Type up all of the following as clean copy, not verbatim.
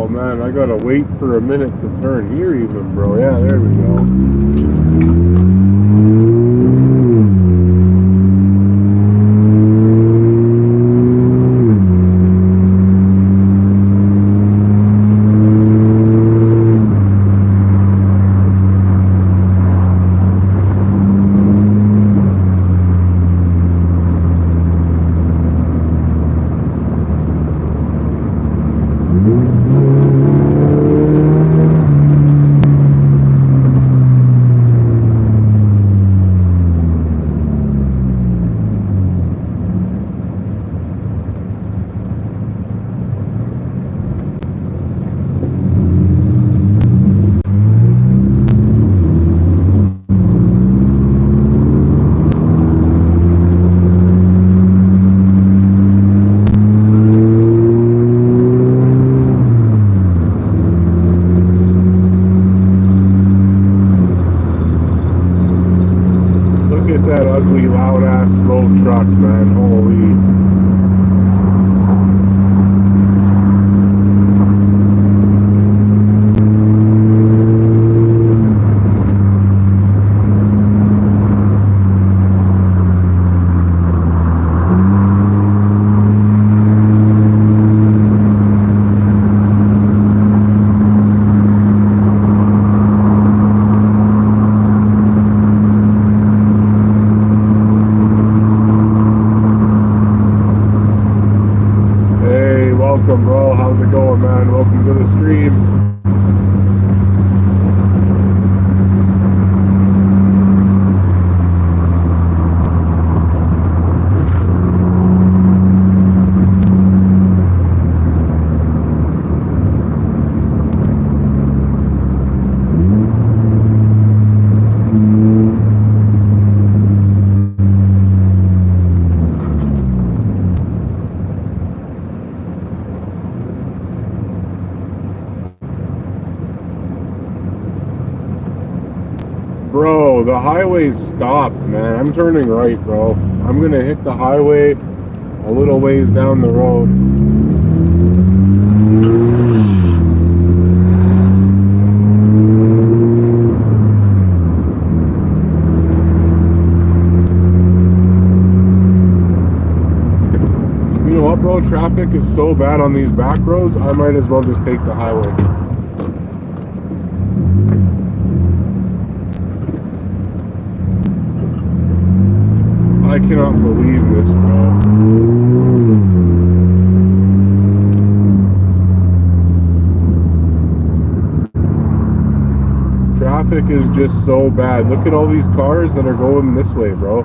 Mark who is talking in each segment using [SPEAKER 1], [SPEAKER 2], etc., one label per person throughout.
[SPEAKER 1] Oh man, I gotta wait for a minute to turn here even, bro. Yeah, there we go. Look at that ugly, loud ass, slow truck, man. Holy. Welcome, bro. How's it going, man? Welcome to the stream. Bro, the highway's stopped, man. I'm turning right, bro. I'm gonna hit the highway a little ways down the road. You know what, bro? Traffic is so bad on these back roads, I might as well just take the highway. I cannot believe this, bro. Traffic is just so bad. Look at all these cars that are going this way, bro.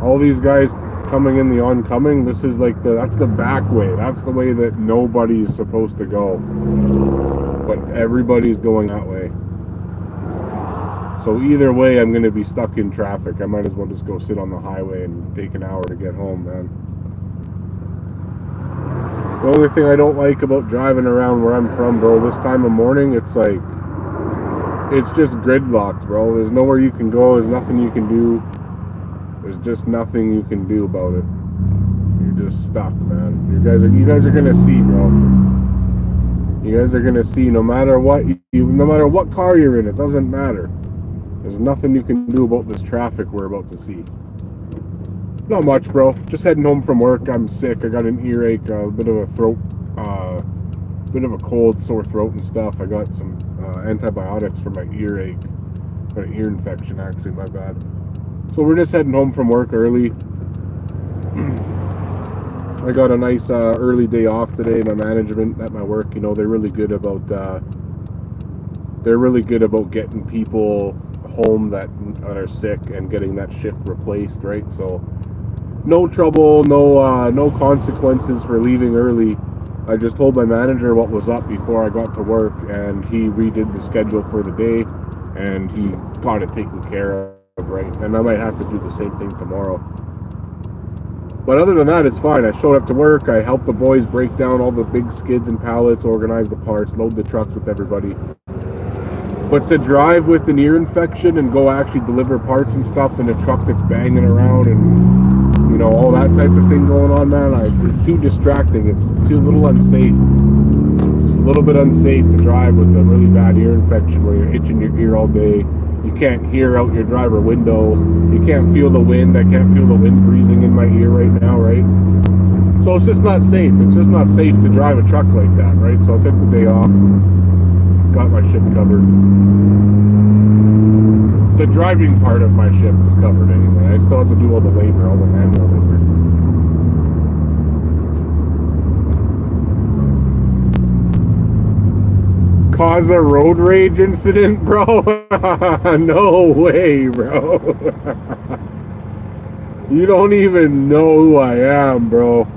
[SPEAKER 1] All these guys coming in the oncoming. This is like that's the back way. That's the way that nobody's supposed to go. But everybody's going that way. So either way, I'm going to be stuck in traffic. I might as well just go sit on the highway and take an hour to get home, man. The only thing I don't like about driving around where I'm from, bro, this time of morning, it's like, it's just gridlocked, bro. There's nowhere you can go. There's nothing you can do. There's just nothing you can do about it. You're just stuck, man. You guys are going to see, bro. You guys are going to see no matter what, no matter what car you're in, it doesn't matter. There's nothing you can do about this traffic we're about to see. Not much, bro. Just heading home from work. I'm sick. I got an earache, a bit of a throat, bit of a cold, sore throat and stuff. I got some antibiotics for my earache. Got an ear infection, actually, my bad. So we're just heading home from work early. I got a nice early day off today. My management at my work, you know, they're really good about getting people home that are sick and getting that shift replaced, right? So no trouble, no consequences for leaving early. I just told my manager what was up before I got to work, and he redid the schedule for the day, and he got it taken care of, right? And I might have to do the same thing tomorrow. But other than that, it's fine. I showed up to work. I helped the boys break down all the big skids and pallets, organize the parts, load the trucks with everybody. But to drive with an ear infection and go actually deliver parts and stuff in a truck that's banging around and, you know, all that type of thing going on, man, it's too distracting. It's too little unsafe. Just little bit unsafe to drive with a really bad ear infection where you're itching your ear all day. You can't hear out your driver window. You can't feel the wind. I can't feel the wind breezing in my ear right now, right? So it's just not safe. It's just not safe to drive a truck like that, right? So I took the day off. Got my shift covered. The driving part of my shift is covered anyway. I still have to do all the labor, all the manual labor. Cause a road rage incident, bro? No way, bro. You don't even know who I am, bro.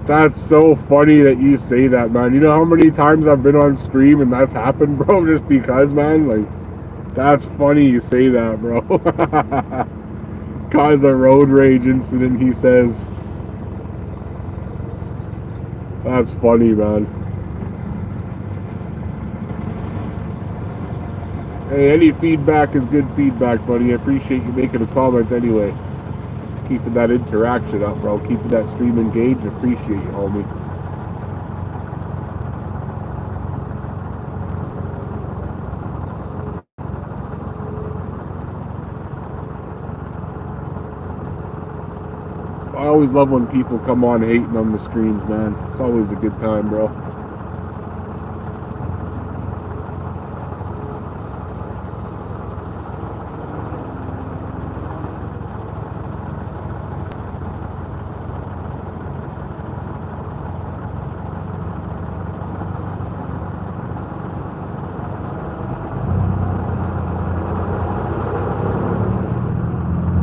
[SPEAKER 1] That's so funny that you say that, man. You know how many times I've been on stream and that's happened, bro? Just because, man. Like, that's funny you say that, bro. Cause a road rage incident, he says. That's funny, man. Hey, any feedback is good feedback, buddy. I appreciate you making a comment anyway. Keeping that interaction up, bro. Keeping that stream engaged. Appreciate you, homie. I always love when people come on hating on the streams, man. It's always a good time, bro.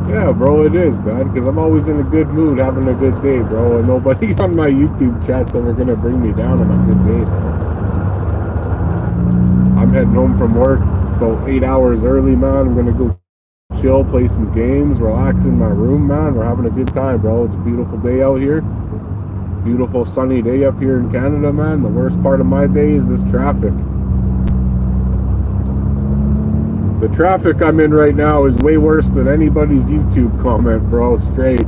[SPEAKER 1] Yeah, bro, it is, man, because I'm always in a good mood, having a good day, bro, and nobody on my YouTube chat's ever gonna bring me down on a good day, bro. I'm heading home from work about 8 hours early, man. I'm gonna go chill, play some games, relax in my room, man. We're having a good time, bro. It's a beautiful day out here. Beautiful sunny day up here in Canada, man. The worst part of my day is this traffic. The traffic I'm in right now is way worse than anybody's YouTube comment, bro. Straight.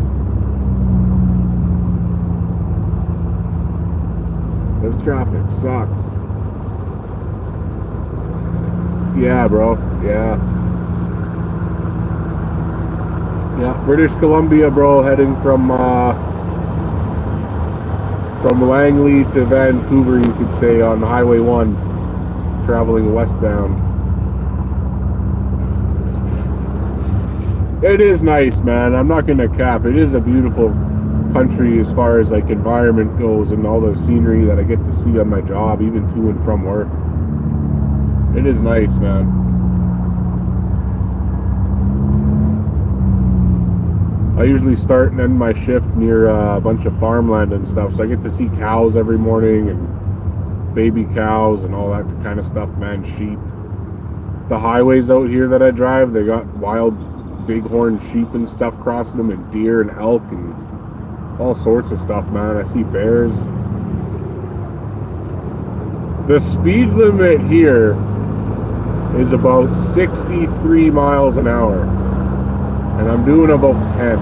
[SPEAKER 1] This traffic sucks. Yeah, bro. Yeah. Yeah, British Columbia, bro. Heading from Langley to Vancouver, you could say, on Highway 1, traveling westbound. It is nice, man. I'm not gonna cap. It is a beautiful country as far as like environment goes and all the scenery that I get to see on my job, even to and from work. It is nice, man. I usually start and end my shift near a bunch of farmland and stuff, so I get to see cows every morning and baby cows and all that kind of stuff, man. Sheep. The highways out here that I drive, they got wild bighorn sheep and stuff crossing them, and deer and elk and all sorts of stuff, man. I see bears. The speed limit here is about 63 miles an hour, and I'm doing about 10.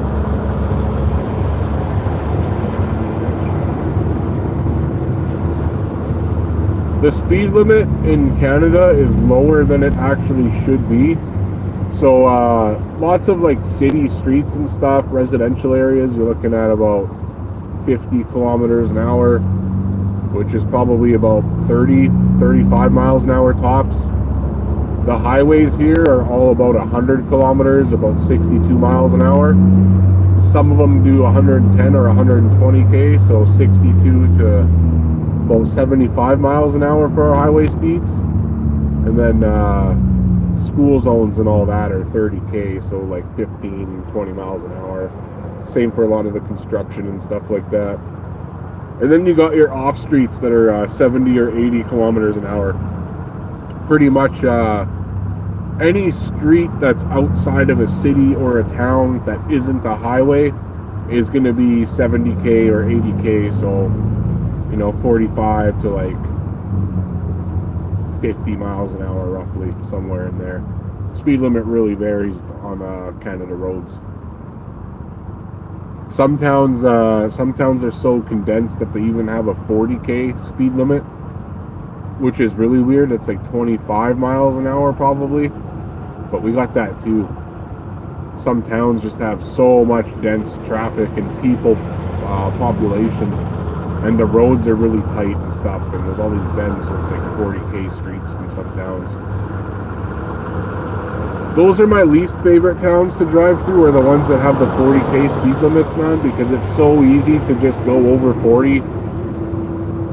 [SPEAKER 1] The speed limit in Canada is lower than it actually should be. So lots of like city streets and stuff, residential areas, you're looking at about 50 kilometers an hour, which is probably about 35 miles an hour tops. The highways here are all about 100 kilometers, about 62 miles an hour. Some of them do 110 or 120k, so 62 to about 75 miles an hour for our highway speeds. And then school zones and all that are 30k, so like 15-20 miles an hour. Same for a lot of the construction and stuff like that. And then you got your off streets that are 70 or 80 kilometers an hour. Pretty much any street that's outside of a city or a town that isn't a highway is going to be 70k or 80k, so you know, 45 to like 50 miles an hour roughly, somewhere in there. Speed limit really varies on Canada roads. Some towns are so condensed that they even have a 40k speed limit, which is really weird. It's like 25 miles an hour probably, but we got that too. Some towns just have so much dense traffic and people population, and the roads are really tight and stuff, and there's all these bends, so it's like 40k streets in some towns. Those are my least favorite towns to drive through, are the ones that have the 40k speed limits, man, because it's so easy to just go over 40.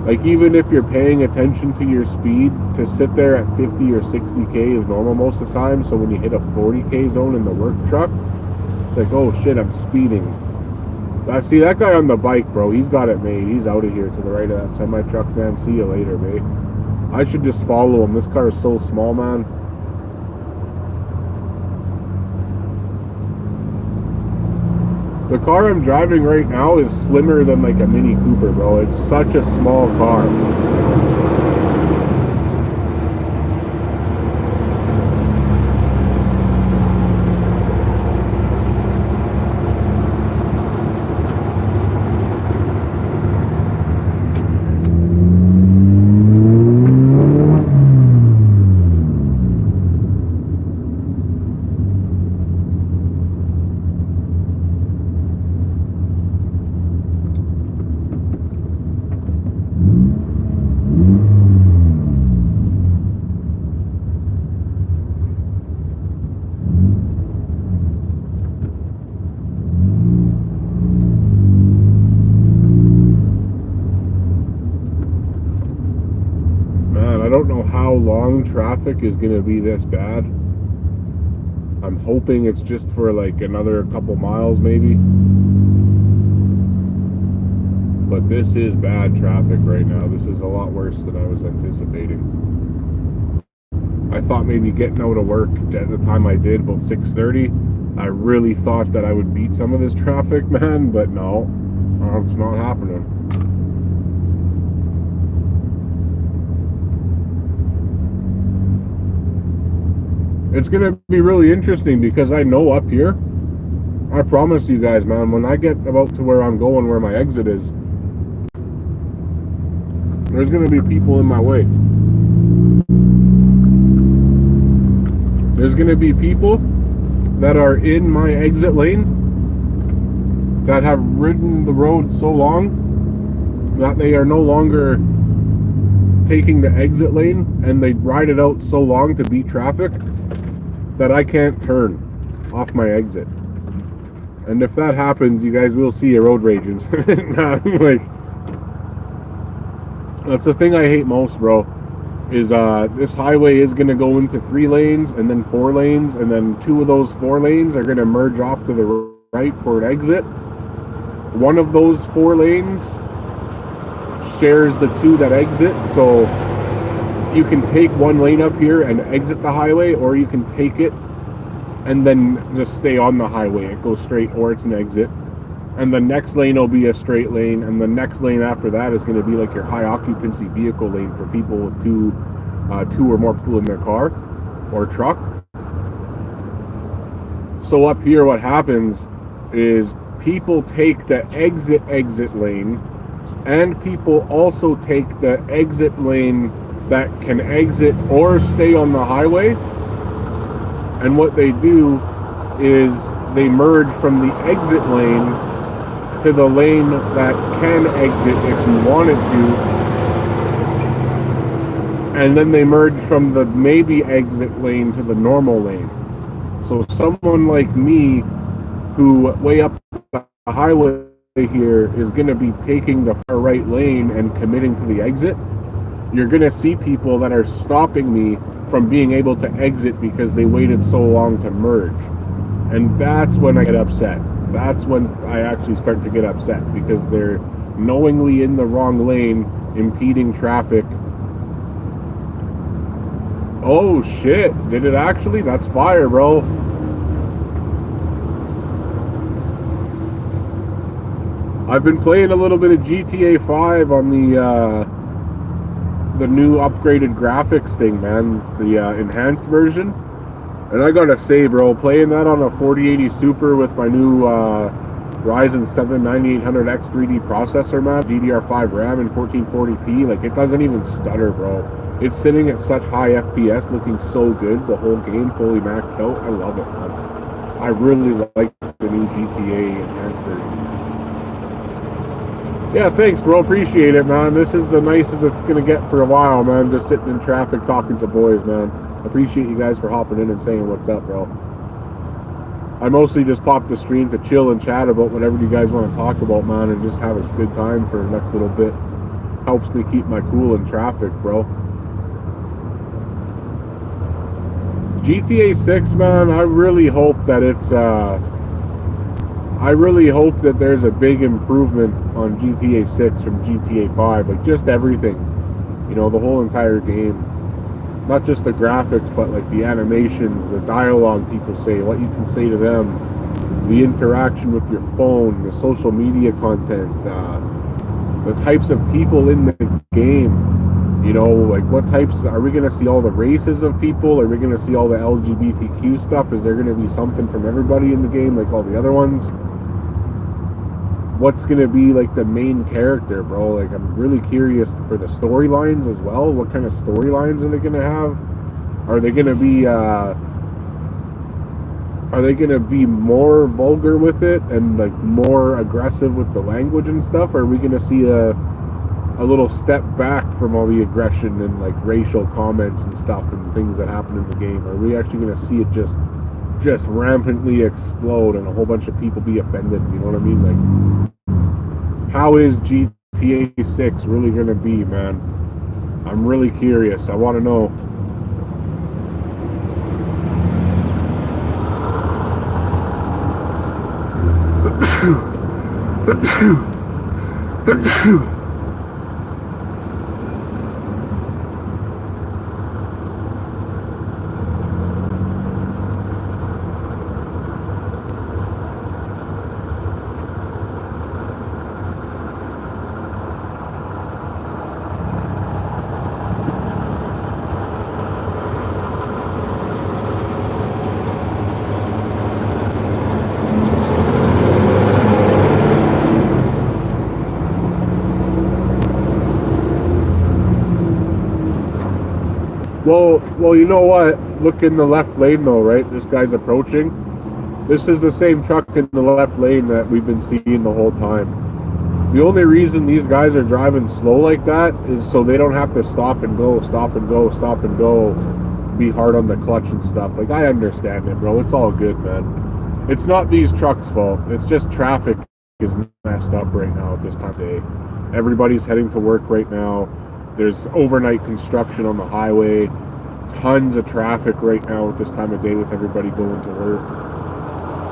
[SPEAKER 1] Like, even if you're paying attention to your speed, to sit there at 50 or 60k is normal most of the time, so when you hit a 40k zone in the work truck, it's like, oh shit, I'm speeding. I see that guy on the bike, bro, he's got it made. He's out of here to the right of that semi-truck, man. See you later, babe. I should just follow him. This car is so small, man. The car I'm driving right now is slimmer than like a Mini Cooper, bro. It's such a small car. I don't know how long traffic is going to be this bad. I'm hoping it's just for like another couple miles maybe. But this is bad traffic right now. This is a lot worse than I was anticipating. I thought maybe getting out of work at the time I did, about 6:30, I really thought that I would beat some of this traffic, man, but no, it's not happening. It's going to be really interesting because I know up here, I promise you guys, man, when I get about to where I'm going, where my exit is, there's going to be people in my way. There's going to be people that are in my exit lane that have ridden the road so long that they are no longer taking the exit lane, and they ride it out so long to beat traffic that I can't turn off my exit. And if that happens, you guys will see a road rage incident. Like, that's the thing I hate most, bro, is this highway is going to go into 3 lanes and then 4 lanes, and then 2 of those 4 lanes are going to merge off to the right for an exit. One of those 4 lanes shares the 2 that exit, so you can take 1 lane up here and exit the highway, or you can take it and then just stay on the highway. It goes straight, or it's an exit. And the next lane will be a straight lane, and the next lane after that is going to be like your high occupancy vehicle lane for people with 2 or more people in their car or truck. So up here what happens is people take the exit lane, and people also take the exit lane that can exit or stay on the highway. And what they do is they merge from the exit lane to the lane that can exit if you wanted to, and then they merge from the maybe exit lane to the normal lane. So someone like me, who way up the highway here, is going to be taking the far right lane and committing to the exit. You're going to see people that are stopping me from being able to exit because they waited so long to merge. And that's when I get upset. That's when I actually start to get upset, because they're knowingly in the wrong lane, impeding traffic. Oh shit, did it actually? That's fire, bro. I've been playing a little bit of GTA 5 on the new upgraded graphics thing, man, the enhanced version. And I gotta say, bro, playing that on a 4080 Super with my new Ryzen 7 9800X 3D processor, man, DDR5 RAM and 1440p. Like, it doesn't even stutter, bro. It's sitting at such high FPS, looking so good. The whole game fully maxed out. I love it, man. I really like the new GTA enhanced version. Yeah, thanks, bro. Appreciate it, man. This is the nicest it's gonna get for a while, man. Just sitting in traffic talking to boys, man. Appreciate you guys for hopping in and saying what's up, bro. I mostly just popped the stream to chill and chat about whatever you guys want to talk about, man, and just have a good time for the next little bit. Helps me keep my cool in traffic, bro. GTA 6, man, I really hope that it's, I really hope that there's a big improvement on GTA 6 from GTA 5. Like, just everything. You know, the whole entire game. Not just the graphics, but like the animations, the dialogue people say, what you can say to them, the interaction with your phone, the social media content, the types of people in the game. You know, like what types, are we going to see all the races of people? Are we going to see all the LGBTQ stuff? Is there going to be something from everybody in the game like all the other ones? What's going to be like the main character, bro? Like, I'm really curious for the storylines as well. What kind of storylines are they going to have? Are they going to be more vulgar with it and like more aggressive with the language and stuff? Or are we going to see a little step back from all the aggression and like racial comments and stuff and things that happen in the game? Are we actually going to see it just rampantly explode and a whole bunch of people be offended? You know what I mean? Like, how is GTA 6 really going to be, man? I'm really curious. I want to know. Well, you know what? Look in the left lane though, right? This guy's approaching. This is the same truck in the left lane that we've been seeing the whole time. The only reason these guys are driving slow like that is so they don't have to stop and go, be hard on the clutch and stuff. Like, I understand it, bro. It's all good, man. It's not these trucks' fault. It's just traffic is messed up right now at this time of day. Everybody's heading to work right now. There's overnight construction on the highway. Tons of traffic right now at this time of day with everybody going to work.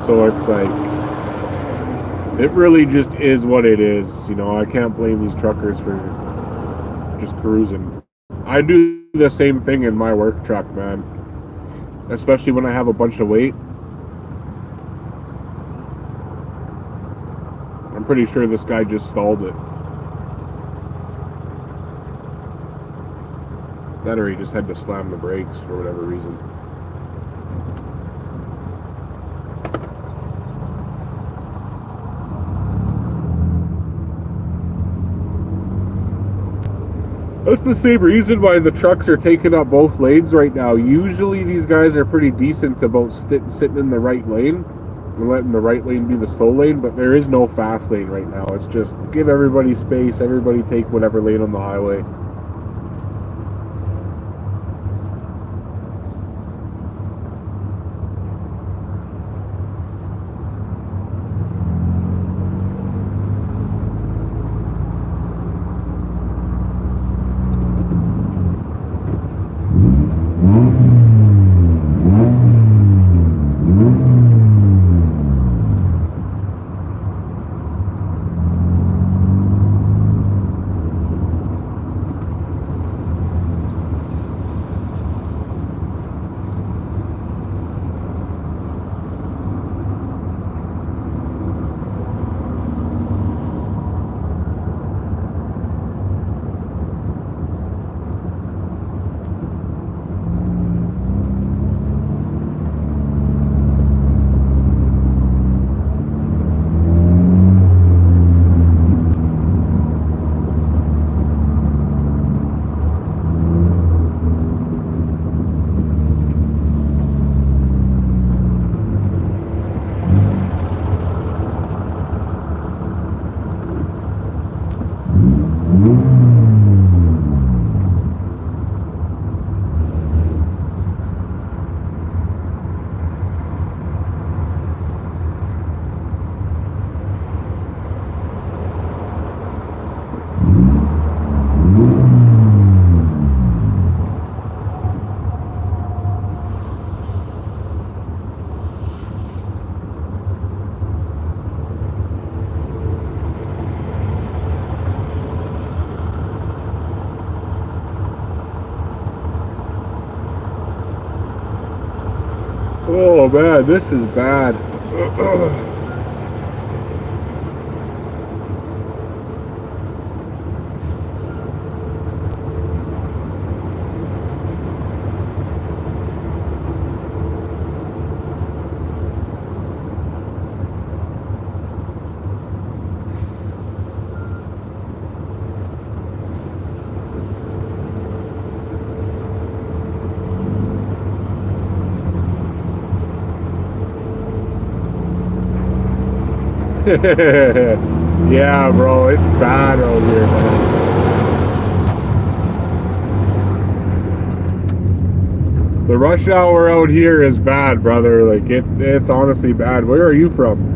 [SPEAKER 1] So it's like, it really just is what it is. You know, I can't blame these truckers for just cruising. I do the same thing in my work truck, man. Especially when I have a bunch of weight. I'm pretty sure this guy just stalled it. That or he just had to slam the brakes for whatever reason. That's the same reason why the trucks are taking up both lanes right now. Usually these guys are pretty decent about sitting in the right lane and letting the right lane be the slow lane, but there is no fast lane right now. It's just give everybody space, everybody take whatever lane on the highway. Oh man, this is bad. Yeah, bro, it's bad out here, man. The rush hour out here is bad, brother. Like it's honestly bad. Where are you from?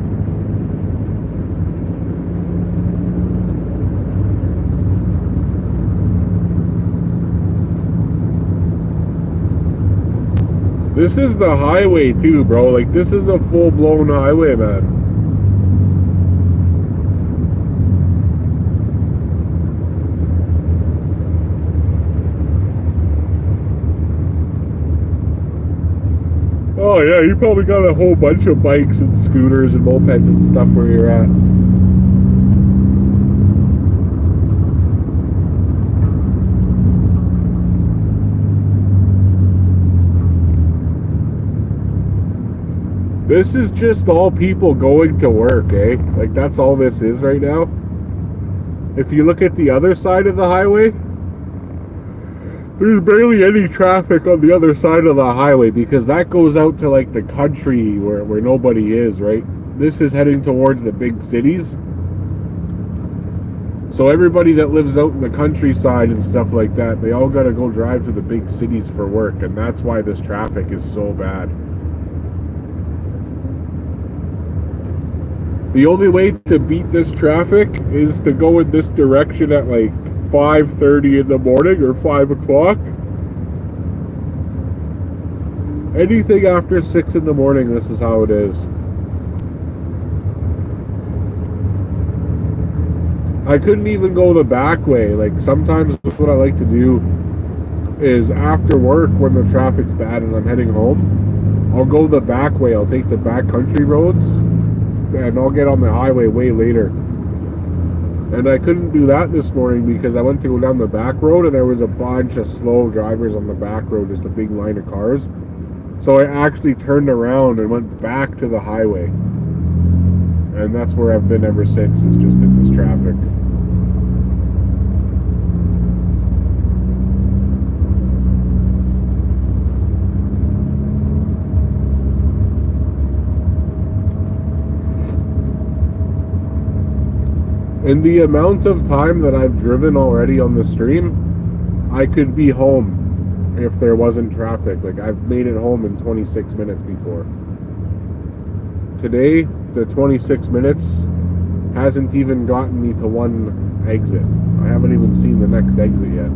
[SPEAKER 1] This is the highway too, bro. Like this is a full-blown highway, man. Oh yeah, you probably got a whole bunch of bikes and scooters and mopeds and stuff where you're at. This is just all people going to work, eh? Like that's all this is right now. If you look at the other side of the highway, there's barely any traffic on the other side of the highway because that goes out to like the country where nobody is, right? This is heading towards the big cities. So everybody that lives out in the countryside and stuff like that, they all got to go drive to the big cities for work, and that's why this traffic is so bad. The only way to beat this traffic is to go in this direction at like 5:30 in the morning or 5 o'clock. Anything after 6 in the morning, this is how it is. I couldn't even go the back way. Like sometimes what I like to do is after work when the traffic's bad and I'm heading home, I'll go the back way. I'll take the back country roads and I'll get on the highway way later. And I couldn't do that this morning because I went to go down the back road and there was a bunch of slow drivers on the back road, just a big line of cars. So I actually turned around and went back to the highway. And that's where I've been ever since, is just in this traffic. In the amount of time that I've driven already on the stream, I could be home if there wasn't traffic. Like I've made it home in 26 minutes before. Today, the 26 minutes hasn't even gotten me to one exit. I haven't even seen the next exit yet.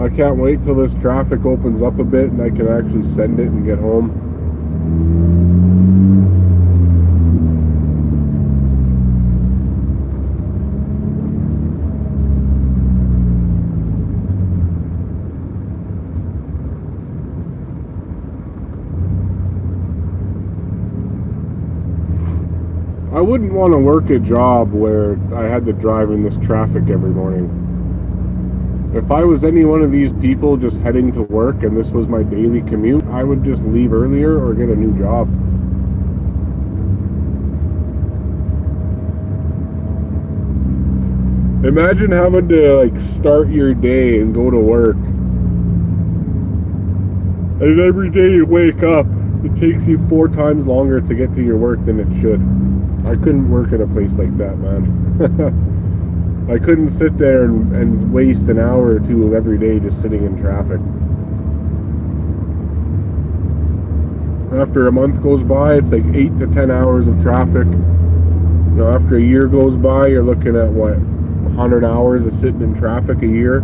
[SPEAKER 1] I can't wait till this traffic opens up a bit and I can actually send it and get home. I wouldn't want to work a job where I had to drive in this traffic every morning. If I was any one of these people just heading to work and this was my daily commute, I would just leave earlier or get a new job. Imagine having to like start your day and go to work. And every day you wake up, it takes you 4 times longer to get to your work than it should. I couldn't work at a place like that, man. I couldn't sit there and waste an hour or two of every day just sitting in traffic. After a month goes by, it's like 8 to 10 hours of traffic. You know, after a year goes by, you're looking at what, 100 hours of sitting in traffic a year.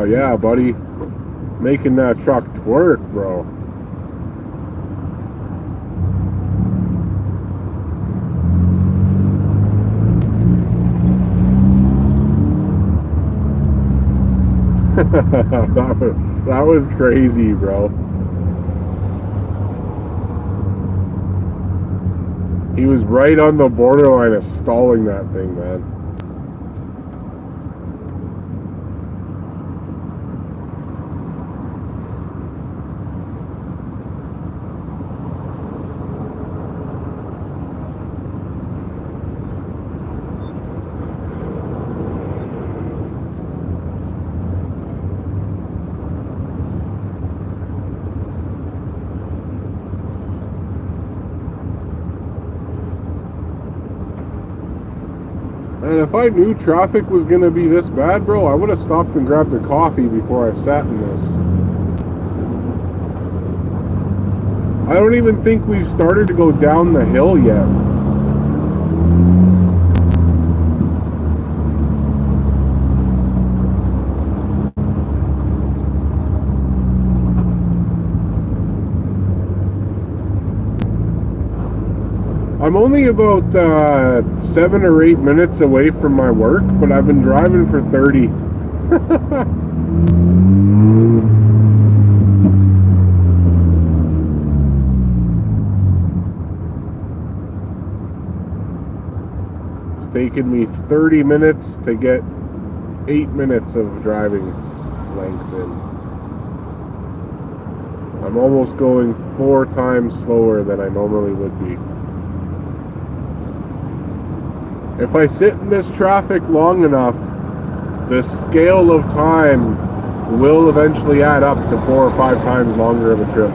[SPEAKER 1] Yeah, buddy. Making that truck twerk, bro. that was crazy, bro. He was right on the borderline of stalling that thing, man. And if I knew traffic was going to be this bad, bro, I would have stopped and grabbed a coffee before I sat in this. I don't even think we've started to go down the hill yet. I'm only about 7 or 8 minutes away from my work, but I've been driving for 30. It's taken me 30 minutes to get 8 minutes of driving length in. I'm almost going 4 times slower than I normally would be. If I sit in this traffic long enough, the scale of time will eventually add up to 4 or 5 times longer of a trip.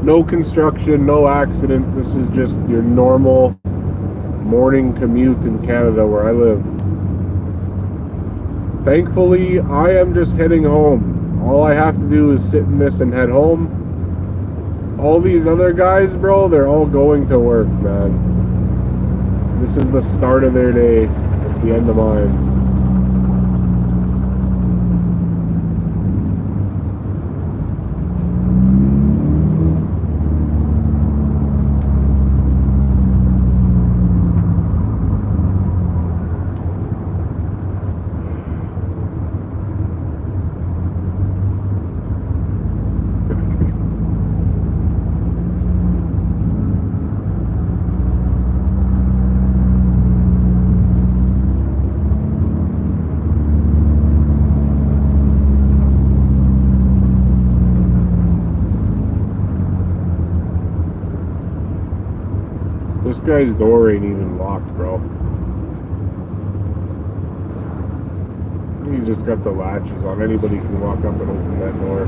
[SPEAKER 1] No construction, no accident. This is just your normal morning commute in Canada where I live. Thankfully, I am just heading home. All I have to do is sit in this and head home. All these other guys, bro, they're all going to work, man. This is the start of their day. It's the end of mine. This guy's door ain't even locked, bro. He's just got the latches on. Anybody can walk up and open that door.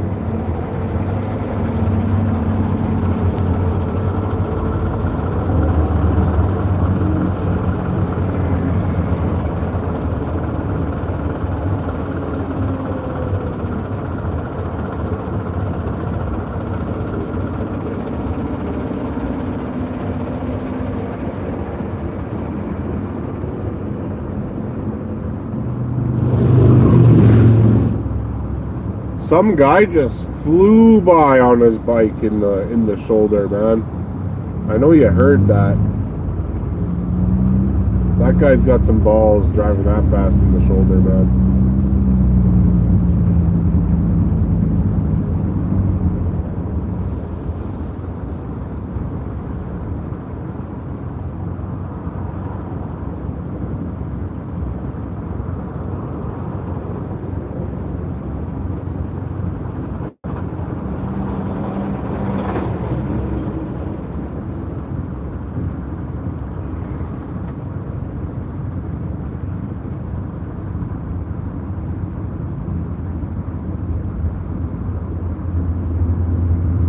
[SPEAKER 1] Some guy just flew by on his bike in the shoulder, man. I know you heard that. That guy's got some balls driving that fast in the shoulder, man.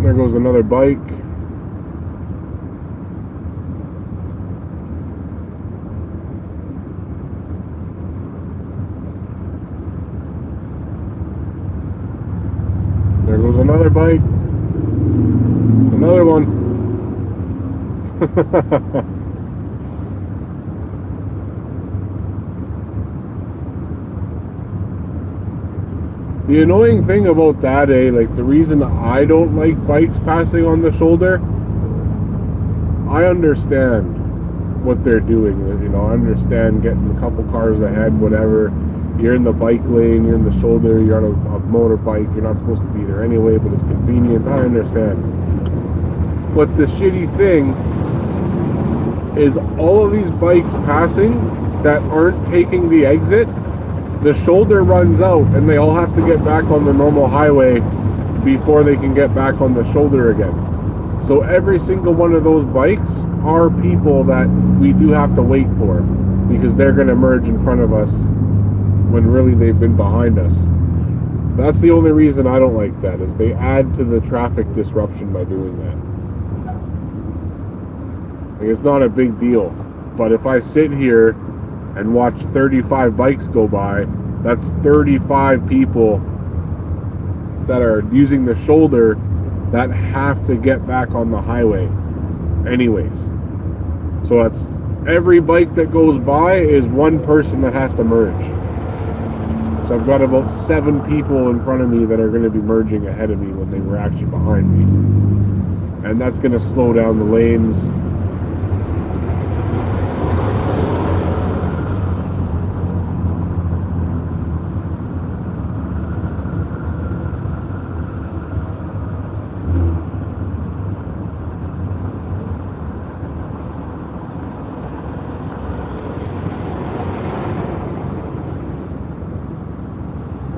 [SPEAKER 1] There goes another bike. There goes another bike. Another one. The annoying thing about that, like the reason I don't like bikes passing on the shoulder, I understand what they're doing. You know, I understand getting a couple cars ahead, whatever. You're in the bike lane, you're in the shoulder, you're on a motorbike, you're not supposed to be there anyway, but it's convenient. I understand. But the shitty thing is all of these bikes passing that aren't taking the exit, the shoulder runs out and they all have to get back on the normal highway before they can get back on the shoulder again. So every single one of those bikes are people that we do have to wait for because they're going to merge in front of us when really they've been behind us. That's the only reason I don't like that, is they add to the traffic disruption by doing that. Like, it's not a big deal, but if I sit here and watch 35 bikes go by, that's 35 people that are using the shoulder that have to get back on the highway anyways. So that's every bike that goes by is one person that has to merge. So I've got about 7 people in front of me that are going to be merging ahead of me when they were actually behind me. And that's going to slow down the lanes.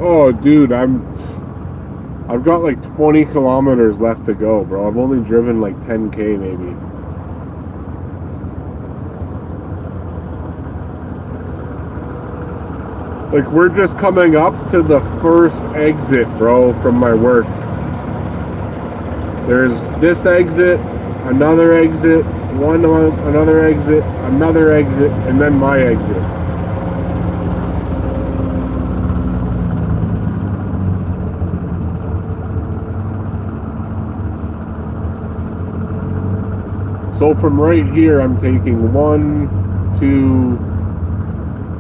[SPEAKER 1] Oh, dude, I've got like 20 kilometers left to go, bro. I've only driven like 10K maybe. Like, we're just coming up to the first exit, bro, from my work. There's this exit, another exit, another exit, and then my exit. So from right here, I'm taking 1, 2,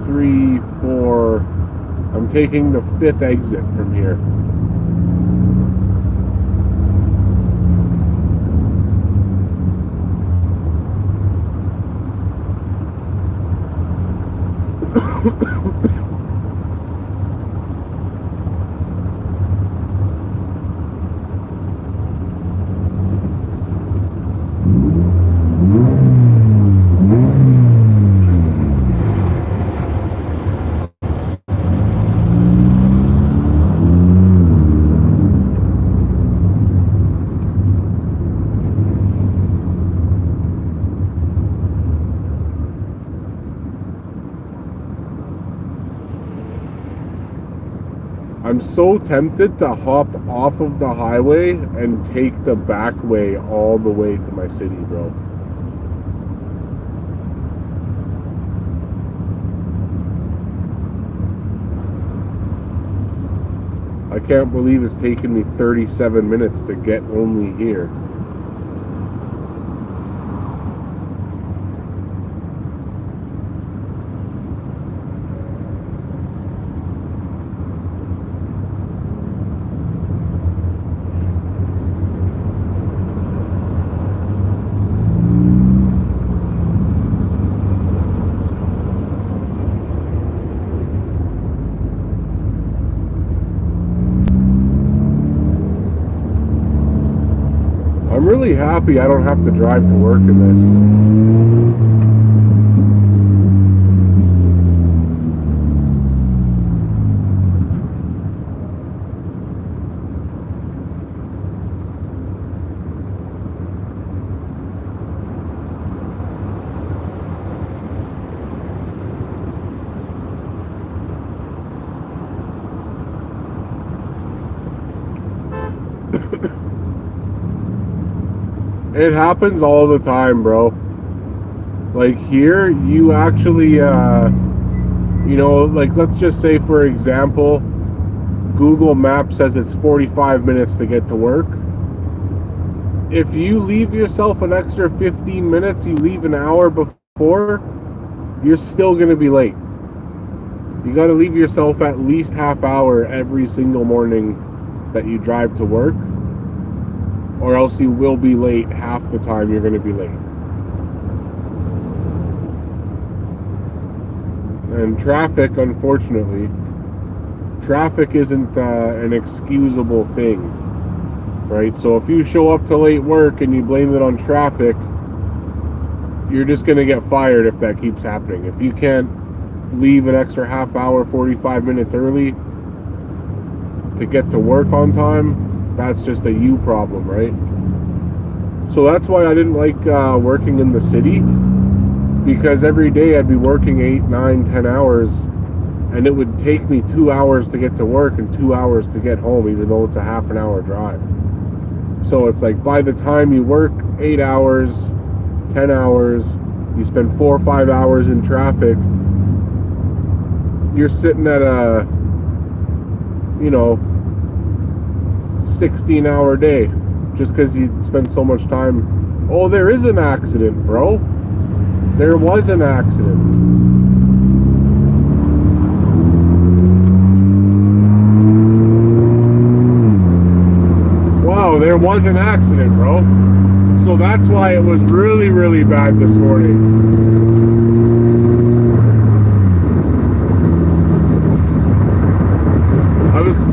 [SPEAKER 1] 3, 4. I'm taking the 5th exit from here. I'm so tempted to hop off of the highway and take the back way all the way to my city, bro. I can't believe it's taken me 37 minutes to get only here. I'm really happy I don't have to drive to work in this. It happens all the time, bro. Like here, you actually, like let's just say, for example, Google Maps says it's 45 minutes to get to work. If you leave yourself an extra 15 minutes, you leave an hour before, you're still going to be late. You got to leave yourself at least half hour every single morning that you drive to work, or else you will be late half the time you're going to be late. And traffic, unfortunately, traffic isn't an excusable thing, right? So if you show up to late work and you blame it on traffic, you're just going to get fired if that keeps happening. If you can't leave an extra half hour, 45 minutes early to get to work on time, that's just a you problem, right? So that's why I didn't like working in the city, because every day I'd be working 8, 9, 10 hours, and it would take me 2 hours to get to work and 2 hours to get home, even though it's a half an hour drive. So it's like by the time you work 8 hours, 10 hours, you spend 4 or 5 hours in traffic, you're sitting at a 16-hour day just because you spend so much time. Oh, there is an accident, bro. There was an accident. Wow, there was an accident, bro. So that's why it was really, really bad this morning.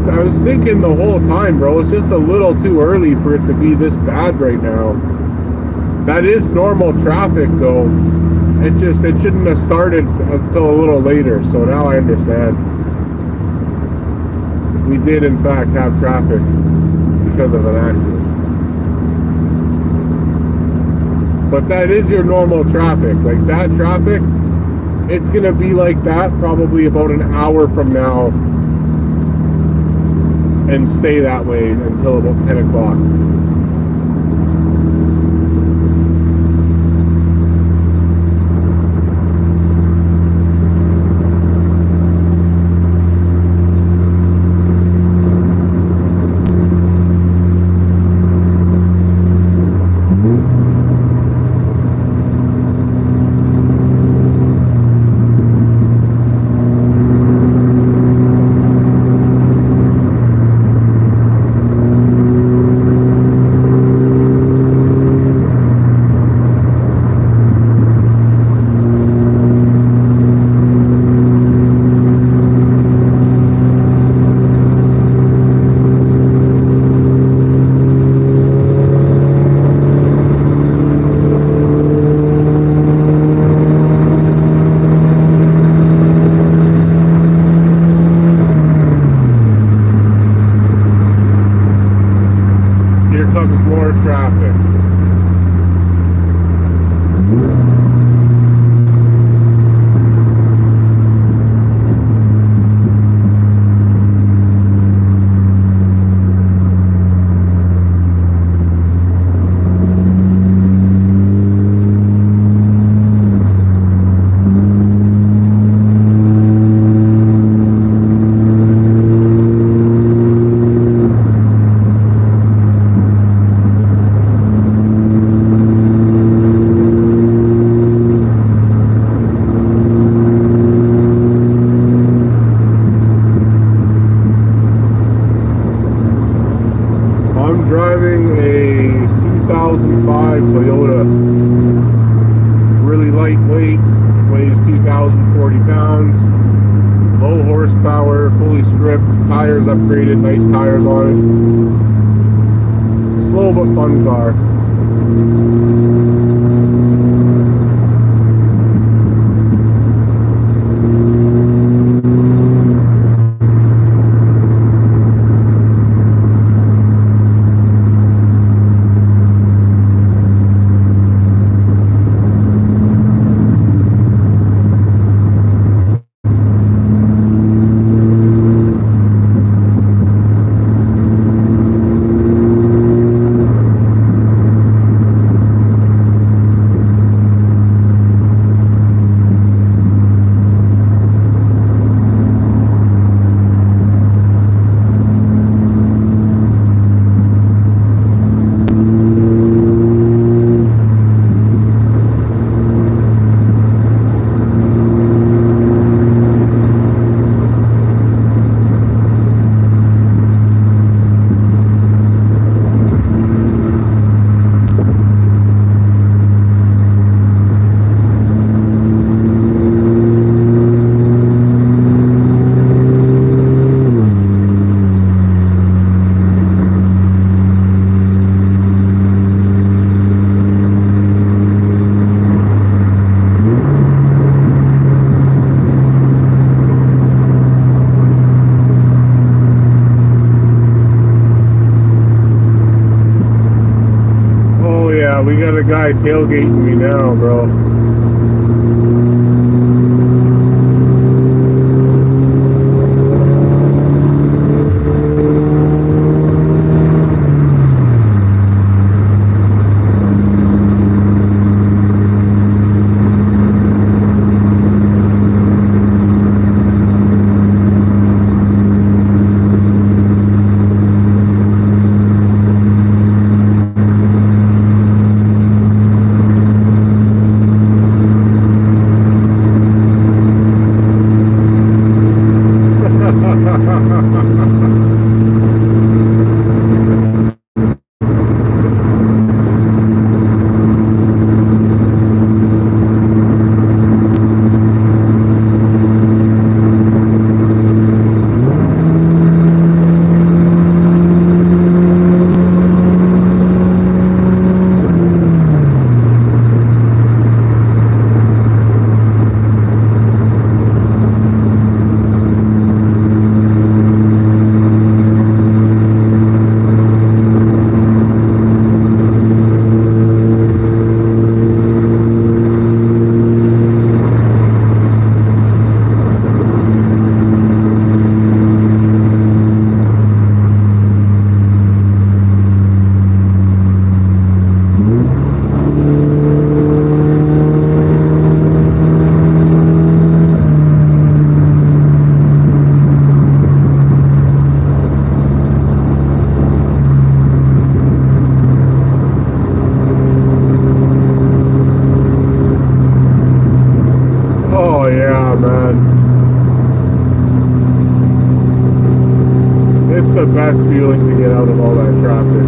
[SPEAKER 1] I was thinking the whole time, bro, it's just a little too early for it to be this bad right now. That is normal traffic, though. It shouldn't have started until a little later, so now I understand. We did, in fact, have traffic because of an accident. But that is your normal traffic. Like, that traffic, it's going to be like that probably about an hour from now, and stay that way until about 10 o'clock. Driving a 2005 Toyota, really lightweight, weighs 2,040 pounds, low horsepower, fully stripped, tires upgraded, nice tires on it. Slow but fun car. we got a guy tailgating me now, bro. Oh yeah, man. It's the best feeling to get out of all that traffic.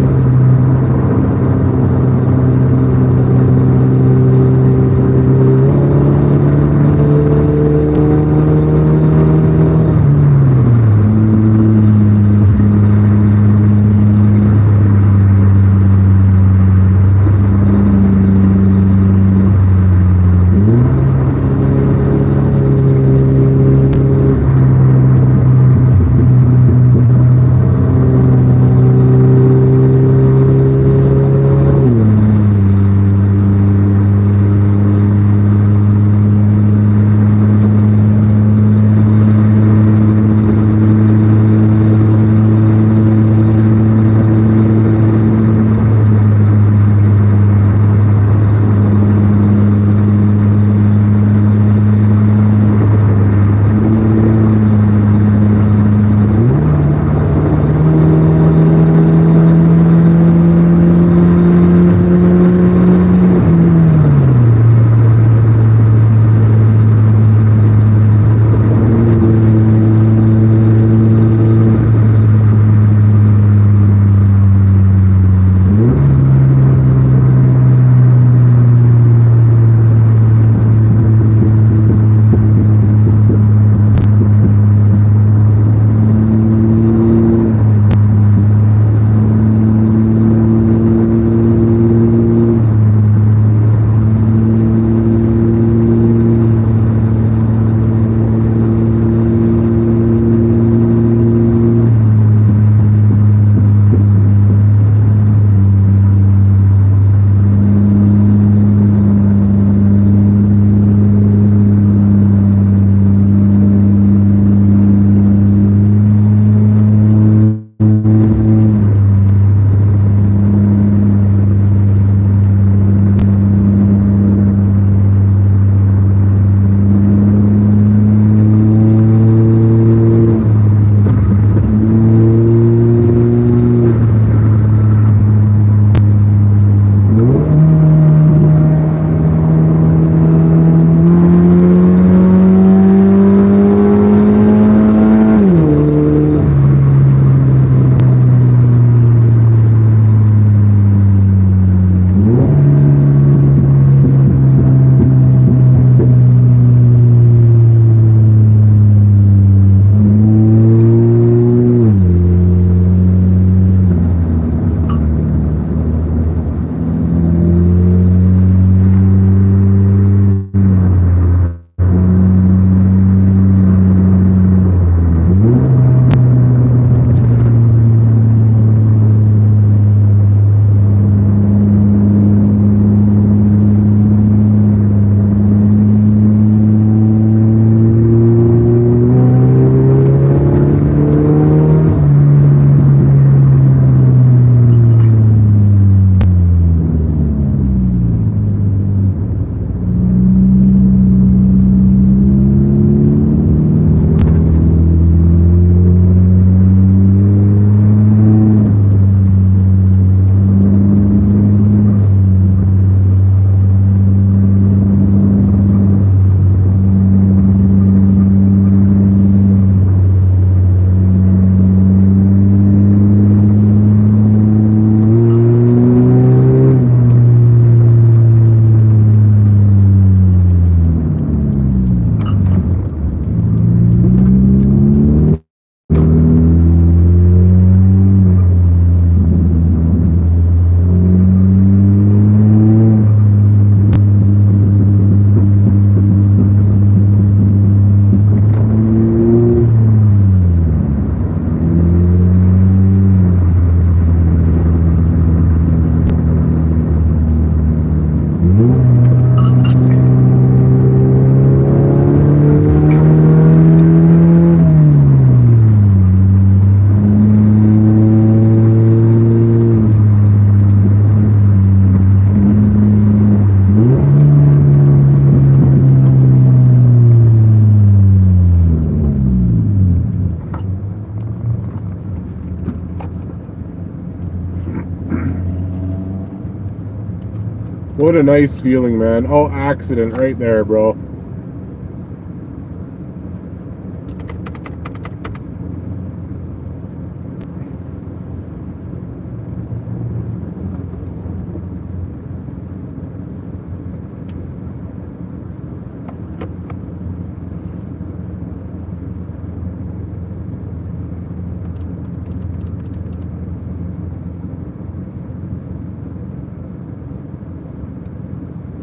[SPEAKER 1] What a nice feeling, man. Oh, accident right there, bro.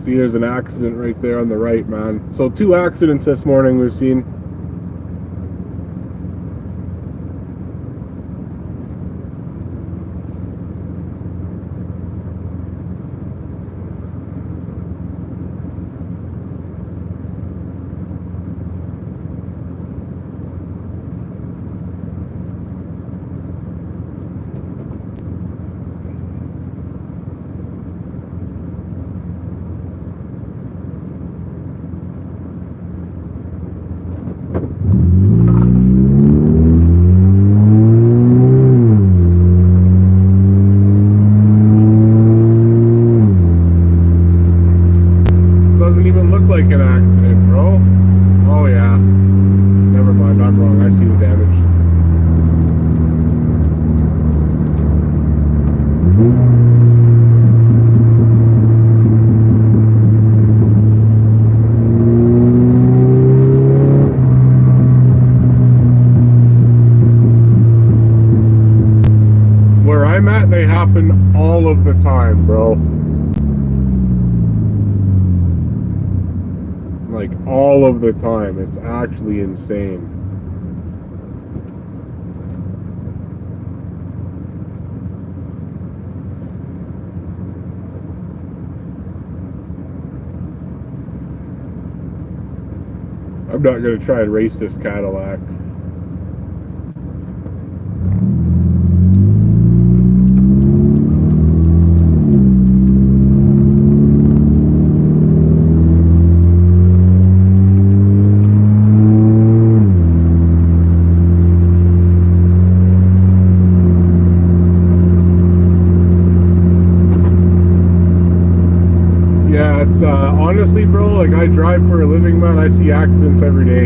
[SPEAKER 1] See, there's an accident right there on the right, man. So 2 accidents this morning we've seen. Doesn't even look like an accident, bro. Oh yeah. Never mind, I'm wrong. I see the damage. Where I'm at, they happen all of the time, bro. Like, all of the time. It's actually insane. I'm not going to try and race this Cadillac. Yeah, it's honestly, bro, like I drive for a living, man. I see accidents every day.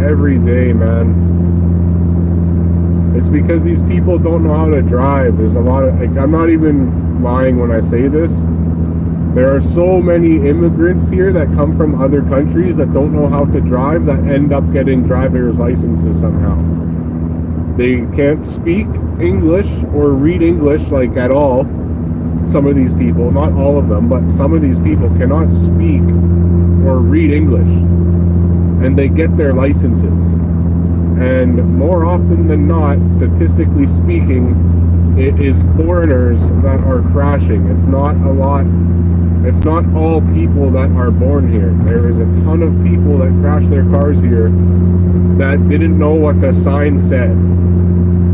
[SPEAKER 1] Every day, man. It's because these people don't know how to drive. There's a lot of, like, I'm not even lying when I say this. There are so many immigrants here that come from other countries that don't know how to drive that end up getting driver's licenses somehow. They can't speak English or read English, like, at all. Some of these people, not all of them, but some of these people cannot speak or read English, and they get their licenses. And more often than not, statistically speaking, it is foreigners that are crashing. It's not a lot. It's not all people that are born here. There is a ton of people that crash their cars here that didn't know what the sign said.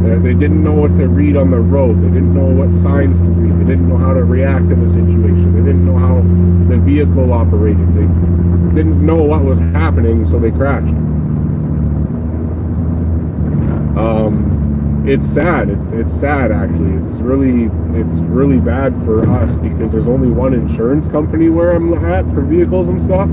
[SPEAKER 1] They didn't know what to read on the road. They didn't know what signs to read. They didn't know how to react to the situation. They didn't know how the vehicle operated. They didn't know what was happening, so they crashed. It's sad. It's sad, actually. It's really bad for us because there's only one insurance company where I'm at for vehicles and stuff.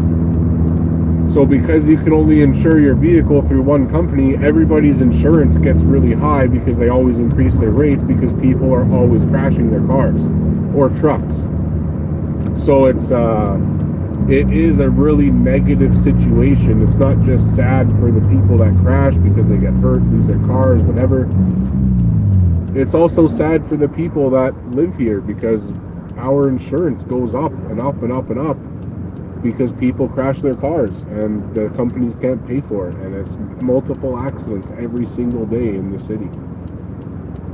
[SPEAKER 1] So because you can only insure your vehicle through one company, everybody's insurance gets really high because they always increase their rates because people are always crashing their cars or trucks. So it is a really negative situation. It's not just sad for the people that crash because they get hurt, lose their cars, whatever. It's also sad for the people that live here because our insurance goes up and up and up and up because people crash their cars and the companies can't pay for it, and it's multiple accidents every single day in the city.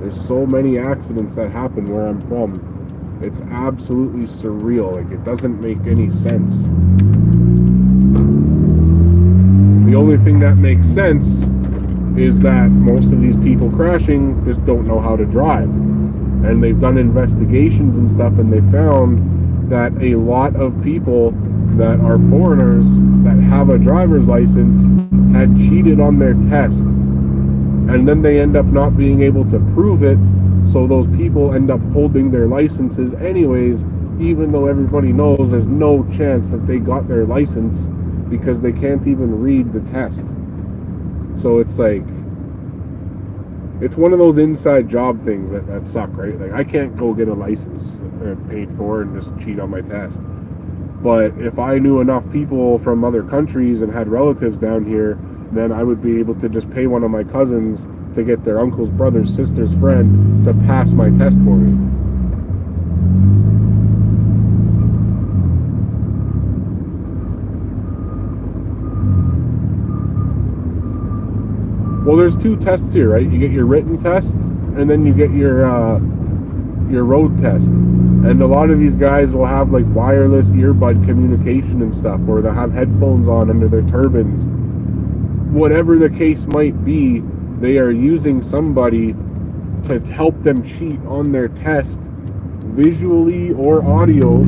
[SPEAKER 1] There's so many accidents that happen where I'm from. It's absolutely surreal. Like, it doesn't make any sense. The only thing that makes sense is that most of these people crashing just don't know how to drive, and they've done investigations and stuff, and they found that a lot of people that are foreigners that have a driver's license had cheated on their test, and then they end up not being able to prove it, so those people end up holding their licenses anyways even though everybody knows there's no chance that they got their license because they can't even read the test. So it's like, it's one of those inside job things that suck, right? Like, I can't go get a license paid for and just cheat on my test. But if I knew enough people from other countries and had relatives down here, then I would be able to just pay one of my cousins to get their uncle's brother's sister's friend to pass my test for me. Well, there's two tests here, right? You get your written test, and then you get your road test. And a lot of these guys will have like wireless earbud communication and stuff, or they'll have headphones on under their turbans. Whatever the case might be, they are using somebody to help them cheat on their test, visually or audio,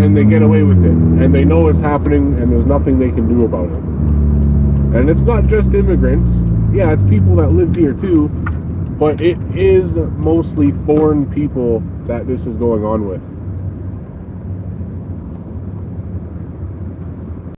[SPEAKER 1] and they get away with it. And they know it's happening, and there's nothing they can do about it. And it's not just immigrants. Yeah, it's people that live here too, but it is mostly foreign people that this is going on with.